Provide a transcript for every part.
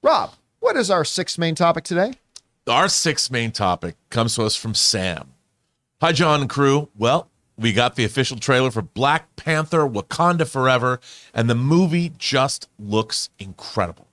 Rob, what is our sixth main topic today? Our sixth main topic comes to us from Sam. Hi, John and crew. Well, we got the official trailer for Black Panther, Wakanda Forever, and the movie just looks incredible.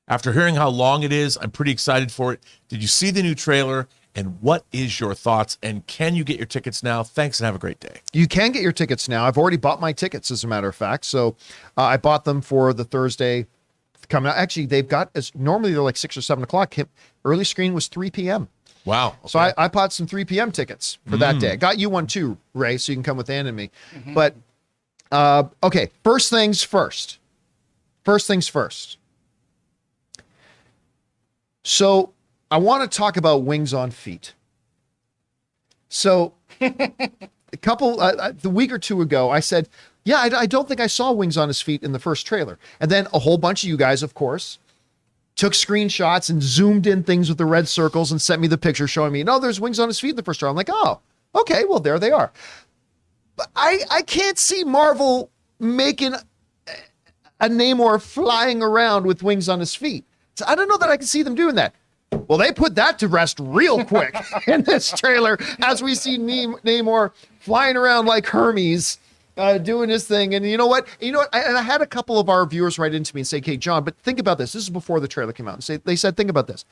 After hearing how long it is, I'm pretty excited for it. Did you see the new trailer? And what is your thoughts? And can you get your tickets now? Thanks and have a great day. You can get your tickets now. I've already bought my tickets, as a matter of fact. So I bought them for the Thursday coming out. Actually, they've got, normally they're like 6 or 7 o'clock. Early screen was 3 p.m. Wow. Okay. So I bought some 3 p.m. tickets for that day. I got you one too, Ray, so you can come with Ann and me. But, okay, first things first. So I want to talk about wings on feet. So the week or two ago, I said, yeah, I don't think I saw wings on his feet in the first trailer. And then a whole bunch of you guys, of course, took screenshots and zoomed in things with the red circles and sent me the picture showing me, no, there's wings on his feet in the first trailer. I'm like, oh, okay, well, there they are. But I can't see Marvel making a Namor flying around with wings on his feet. So I don't know that I can see them doing that. Well, they put that to rest real quick in this trailer as we see Namor flying around like Hermes, doing his thing. And you know what? And I had a couple of our viewers write into me and say, okay, John, but think about this. This is before the trailer came out. They said, think about this.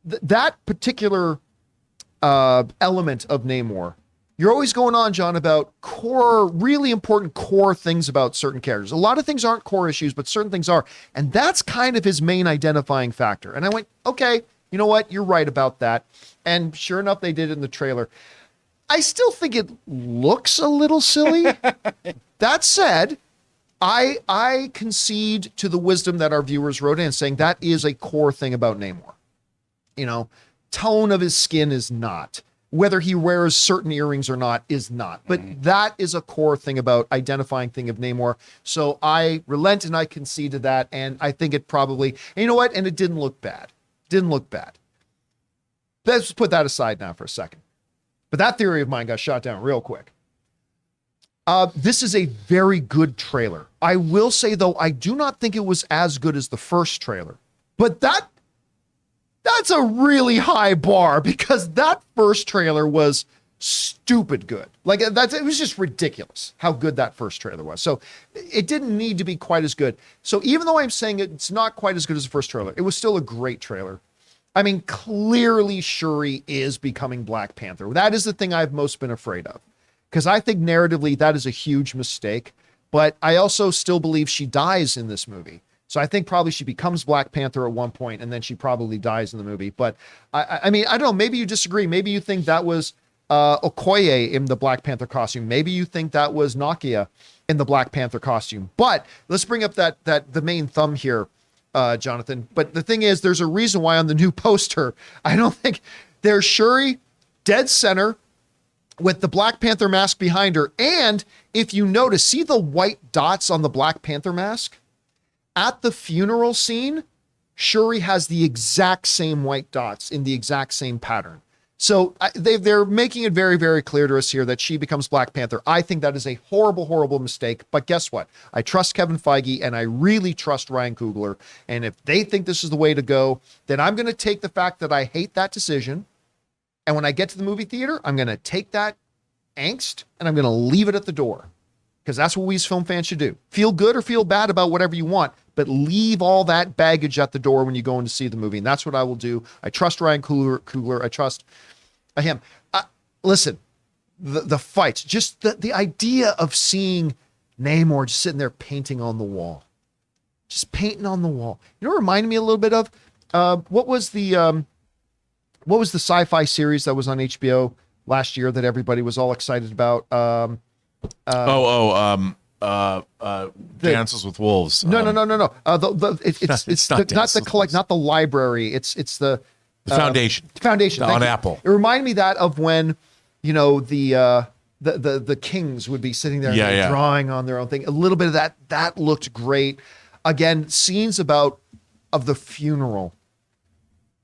That particular element of Namor, you're always going on, John, about really important core things about certain characters. A lot of things aren't core issues, but certain things are. And that's kind of his main identifying factor. And I went, okay, you know what? You're right about that. And sure enough, they did it in the trailer. I still think it looks a little silly. That said, I concede to the wisdom that our viewers wrote in saying that is a core thing about Namor. Tone of his skin is not. Whether he wears certain earrings or not is not. But that is a core thing about identifying thing of Namor. So I relent and I concede to that. And I think it probably, and you know what? And it didn't look bad. Let's put that aside now for a second. But that theory of mine got shot down real quick. This is a very good trailer. I will say, though, I do not think it was as good as the first trailer. But that's a really high bar because that first trailer was stupid good. It was just ridiculous how good that first trailer was. So it didn't need to be quite as good. So even though I'm saying it's not quite as good as the first trailer, it was still a great trailer. I mean, clearly Shuri is becoming Black Panther. That is the thing I've most been afraid of because I think narratively that is a huge mistake, but I also still believe she dies in this movie. So I think probably she becomes Black Panther at one point and then she probably dies in the movie. But I mean, I don't know, maybe you disagree. Maybe you think that was Okoye in the Black Panther costume. Maybe you think that was Nakia in the Black Panther costume. But let's bring up the main thumb here, Jonathan. But the thing is, there's a reason why on the new poster, I don't think there's Shuri dead center with the Black Panther mask behind her. And if you notice, see the white dots on the Black Panther mask? At the funeral scene, Shuri has the exact same white dots in the exact same pattern. So they're making it very, very clear to us here that she becomes Black Panther. I think that is a horrible, horrible mistake. But guess what? I trust Kevin Feige and I really trust Ryan Coogler. And if they think this is the way to go, then I'm going to take the fact that I hate that decision. And when I get to the movie theater, I'm going to take that angst and I'm going to leave it at the door. Because that's what we as film fans should do. Feel good or feel bad about whatever you want, but leave all that baggage at the door when you go in to see the movie. And that's what I will do. I trust Ryan Coogler. I trust him. Listen, the fights, just the idea of seeing Namor just sitting there painting on the wall. Just painting on the wall. You know what it reminded me a little bit of? What was the sci-fi series that was on HBO last year that everybody was all excited about? Dances with Wolves. No. It's not the library. It's the Foundation. Foundation on Apple. It reminded me that of when the kings would be sitting there drawing on their own thing. A little bit of that looked great. Again, scenes of the funeral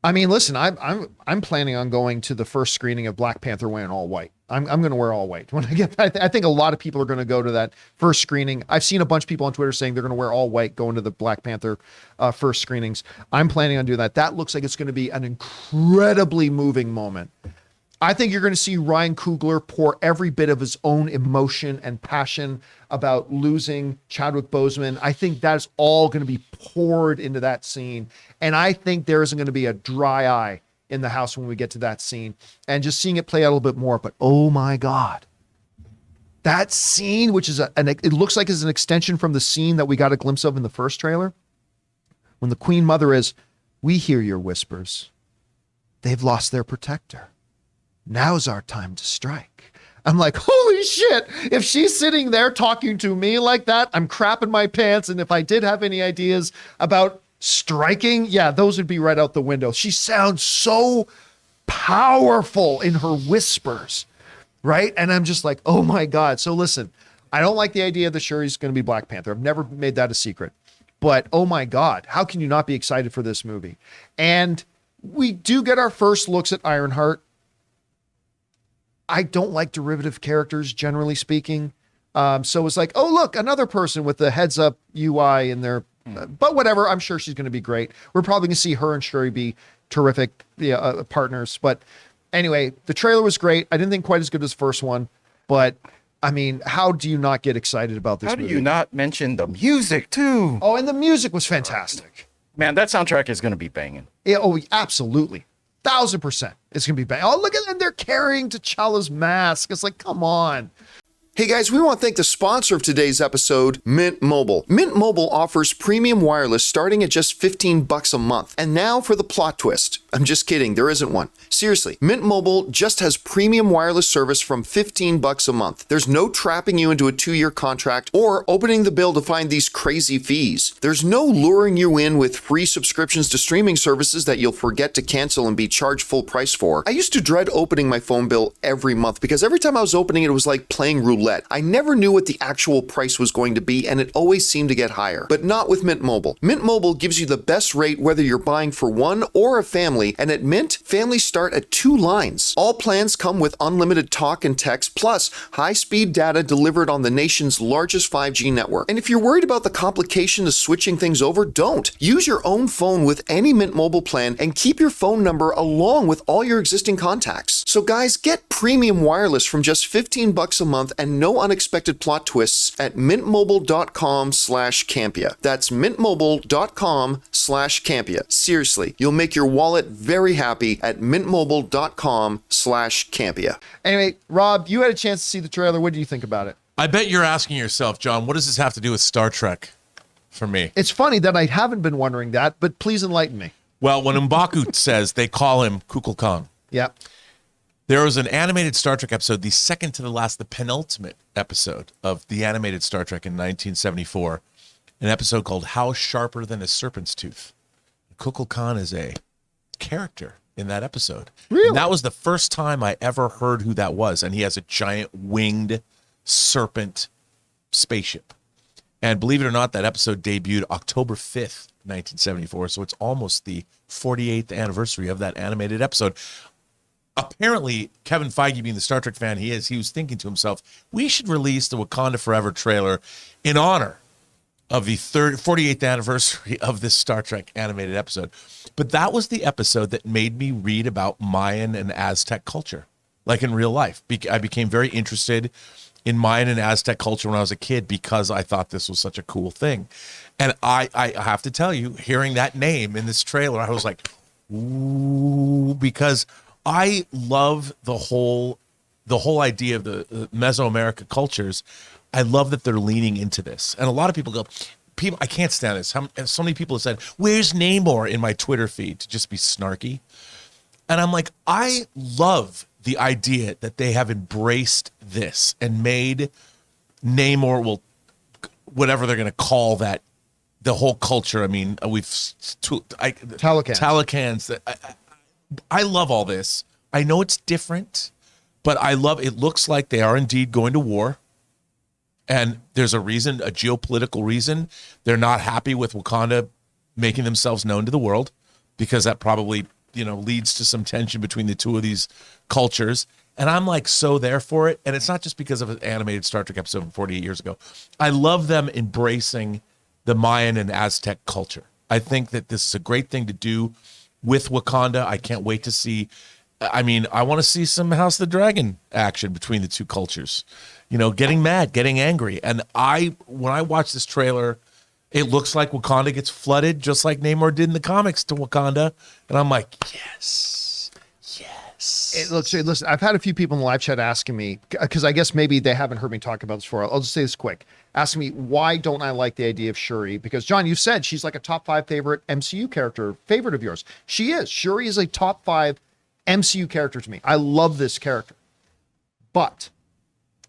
I mean, listen, I'm planning on going to the first screening of Black Panther wearing all white. I'm going to wear all white when I get. I think a lot of people are going to go to that first screening. I've seen a bunch of people on Twitter saying they're going to wear all white going to the Black Panther first screenings. I'm planning on doing that. That looks like it's going to be an incredibly moving moment. I think you're going to see Ryan Coogler pour every bit of his own emotion and passion about losing Chadwick Boseman. I think that's all going to be poured into that scene. And I think there isn't going to be a dry eye in the house when we get to that scene, and just seeing it play out a little bit more. But oh my God, that scene, which is it looks like it's an extension from the scene that we got a glimpse of in the first trailer, when the Queen Mother is, "We hear your whispers. They've lost their protector. Now's our time to strike." I'm like, holy shit. If she's sitting there talking to me like that, I'm crapping my pants. And if I did have any ideas about striking, yeah, those would be right out the window. She sounds so powerful in her whispers, right? And I'm just like, oh my God. So listen, I don't like the idea that Shuri's going to be Black Panther. I've never made that a secret. But oh my God, how can you not be excited for this movie? And we do get our first looks at Ironheart. I don't like derivative characters, generally speaking. So it's like, oh, look, another person with the heads up UI in their, but whatever. I'm sure she's going to be great. We're probably going to see her and Shuri be terrific partners. But anyway, the trailer was great. I didn't think quite as good as the first one, but I mean, how do you not get excited about this movie? How do you not mention the music too? Oh, and the music was fantastic. Man, that soundtrack is going to be banging. Oh, absolutely. 1,000%. It's going to be bad. Oh, look at them. They're carrying T'Challa's mask. It's like, come on. Hey guys, we want to thank the sponsor of today's episode, Mint Mobile. Mint Mobile offers premium wireless starting at just $15 a month. And now for the plot twist. I'm just kidding, there isn't one. Seriously, Mint Mobile just has premium wireless service from $15 a month. There's no trapping you into a 2-year contract or opening the bill to find these crazy fees. There's no luring you in with free subscriptions to streaming services that you'll forget to cancel and be charged full price for. I used to dread opening my phone bill every month because every time I was opening it was like playing roulette. I never knew what the actual price was going to be, and it always seemed to get higher. But not with Mint Mobile. Mint Mobile gives you the best rate whether you're buying for one or a family, and at Mint, families start at 2 lines. All plans come with unlimited talk and text, plus high-speed data delivered on the nation's largest 5G network. And if you're worried about the complication of switching things over, don't. Use your own phone with any Mint Mobile plan and keep your phone number along with all your existing contacts. So guys, get premium wireless from just $15 a month and no unexpected plot twists at mintmobile.com/Campea. That's mintmobile.com/Campea. Seriously, you'll make your wallet very happy at mintmobile.com/Campea. Anyway, Rob, you had a chance to see the trailer. What do you think about it? I bet you're asking yourself, John, what does this have to do with Star Trek for me? It's funny that I haven't been wondering that, but please enlighten me. Well, when M'Baku says they call him Kukulkan, Yeah. there was an animated Star Trek episode, the second to the last, the penultimate episode of the animated Star Trek in 1974, an episode called How Sharper Than a Serpent's Tooth. Kukulkan is a character in that episode. Really? And that was the first time I ever heard who that was. And he has a giant winged serpent spaceship. And believe it or not, that episode debuted October 5th, 1974. So it's almost the 48th anniversary of that animated episode. Apparently, Kevin Feige, being the Star Trek fan he was thinking to himself, we should release the Wakanda Forever trailer in honor of the 48th anniversary of this Star Trek animated episode. But that was the episode that made me read about Mayan and Aztec culture, like in real life. I became very interested in Mayan and Aztec culture when I was a kid because I thought this was such a cool thing. And I have to tell you, hearing that name in this trailer, I was like, ooh, because I love the whole idea of the Mesoamerica cultures. I love that they're leaning into this. And a lot of people go, I can't stand this. So many people have said, where's Namor in my Twitter feed, to just be snarky. And I'm like, I love the idea that they have embraced this and made Namor, whatever they're going to call that, the whole culture. I mean, Talakans. I love all this. I know it's different, but I love it. Looks like they are indeed going to war. And there's a reason, a geopolitical reason. They're not happy with Wakanda making themselves known to the world because that probably leads to some tension between the two of these cultures. And I'm like so there for it. And it's not just because of an animated Star Trek episode from 48 years ago. I love them embracing the Mayan and Aztec culture. I think that this is a great thing to do with Wakanda. I can't wait to see. I mean, I want to see some House of the Dragon action between the two cultures. Getting mad, getting angry. And when I watch this trailer, it looks like Wakanda gets flooded just like Namor did in the comics to Wakanda. And I'm like, yes. Listen, I've had a few people in the live chat asking me, because I guess maybe they haven't heard me talk about this before. I'll just say this quick. Asking me, why don't I like the idea of Shuri? Because, John, you said she's like a top 5 favorite MCU character, favorite of yours. She is. Shuri is a top 5 MCU character to me. I love this character. But,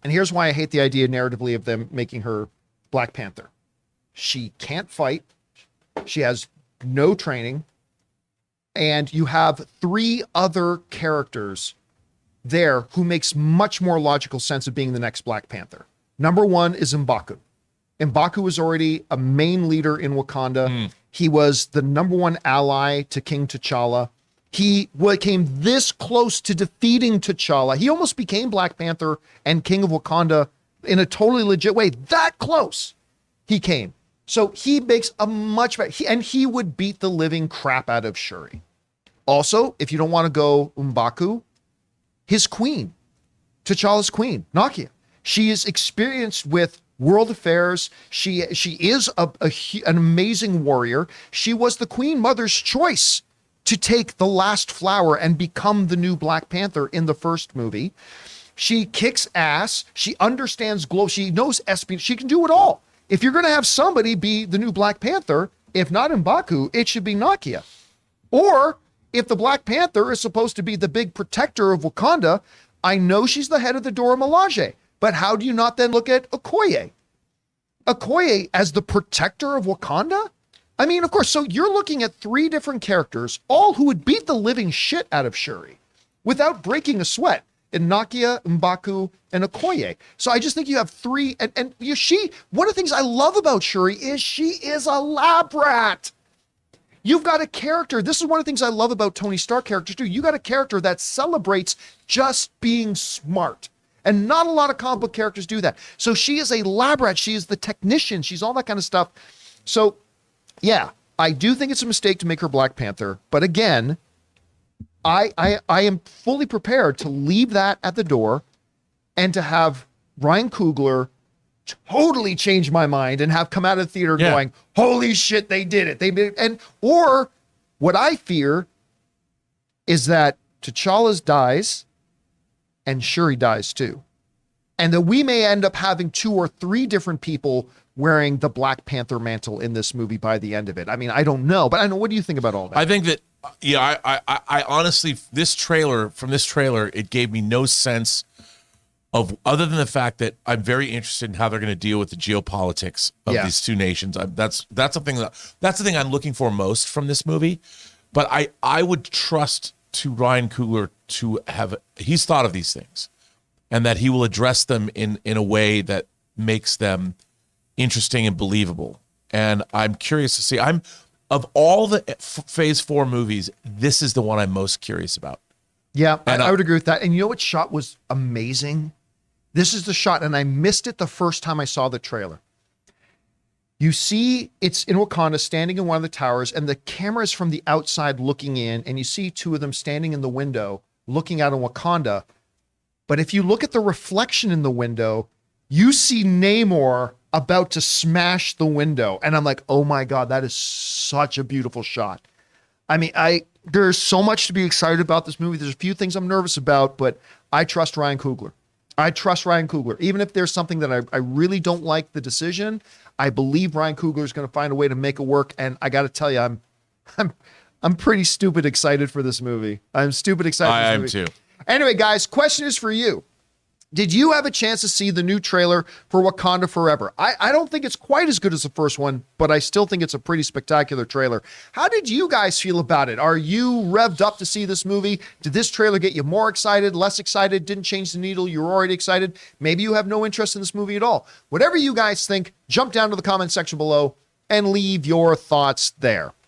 and here's why I hate the idea narratively of them making her Black Panther. She can't fight. She has no training. And you have 3 other characters there who makes much more logical sense of being the next Black Panther. Number 1 is M'Baku. M'Baku was already a main leader in Wakanda. He was the number 1 ally to King T'Challa. He came this close to defeating T'Challa. He almost became Black Panther and King of Wakanda in a totally legit way. That close he came. So he makes a much better, and he would beat the living crap out of Shuri. Also, if you don't want to go M'Baku, his queen, T'Challa's queen, Nakia. She is experienced with world affairs. She is an amazing warrior. She was the Queen Mother's choice to take the last flower and become the new Black Panther in the first movie. She kicks ass. She understands she knows espionage. She can do it all. If you're going to have somebody be the new Black Panther, if not M'Baku, it should be Nakia. Or if the Black Panther is supposed to be the big protector of Wakanda, I know she's the head of the Dora Milaje, but how do you not then look at Okoye? Okoye as the protector of Wakanda? I mean, of course, so you're looking at 3 different characters, all who would beat the living shit out of Shuri without breaking a sweat. In Nakia, M'Baku, and Okoye. So I just think you have 3, and one of the things I love about Shuri is she is a lab rat. You've got a character, this is one of the things I love about Tony Stark characters too. You got a character that celebrates just being smart. And not a lot of comic book characters do that. So she is a lab rat, she is the technician, she's all that kind of stuff. So yeah, I do think it's a mistake to make her Black Panther, but again, I am fully prepared to leave that at the door and to have Ryan Coogler totally change my mind and have come out of the theater going, holy shit, they did it. They did it. Or what I fear is that T'Challa dies and Shuri dies too. And that we may end up having 2 or 3 different people wearing the Black Panther mantle in this movie by the end of it. I mean, I don't know, but I know, what do you think about all that? I think that, I honestly, from this trailer, it gave me no sense of, other than the fact that I'm very interested in how they're going to deal with the geopolitics of these 2 nations. That's the thing I'm looking for most from this movie. But I would trust to Ryan Coogler to he's thought of these things, and that he will address them in a way that makes them interesting and believable. And I'm curious to see. Of all the Phase 4 movies, this is the one I'm most curious about. Yeah, and I would agree with that. And you know what shot was amazing? This is the shot, and I missed it the first time I saw the trailer. You see it's in Wakanda standing in one of the towers, and the camera is from the outside looking in, and you see 2 of them standing in the window looking out on Wakanda. But if you look at the reflection in the window, you see Namor about to smash the window. And I'm like, oh my God, that is such a beautiful shot. I mean, there's so much to be excited about this movie. There's a few things I'm nervous about, but I trust Ryan Coogler. Even if there's something that I really don't like the decision, I believe Ryan Coogler is going to find a way to make it work. And I got to tell you, I'm pretty stupid excited for this movie. I'm stupid excited for this movie. I am too. Anyway, guys, question is for you. Did you have a chance to see the new trailer for Wakanda Forever? I don't think it's quite as good as the first one, but I still think it's a pretty spectacular trailer. How did you guys feel about it? Are you revved up to see this movie? Did this trailer get you more excited, less excited, didn't change the needle, you were already excited? Maybe you have no interest in this movie at all. Whatever you guys think, jump down to the comment section below and leave your thoughts there.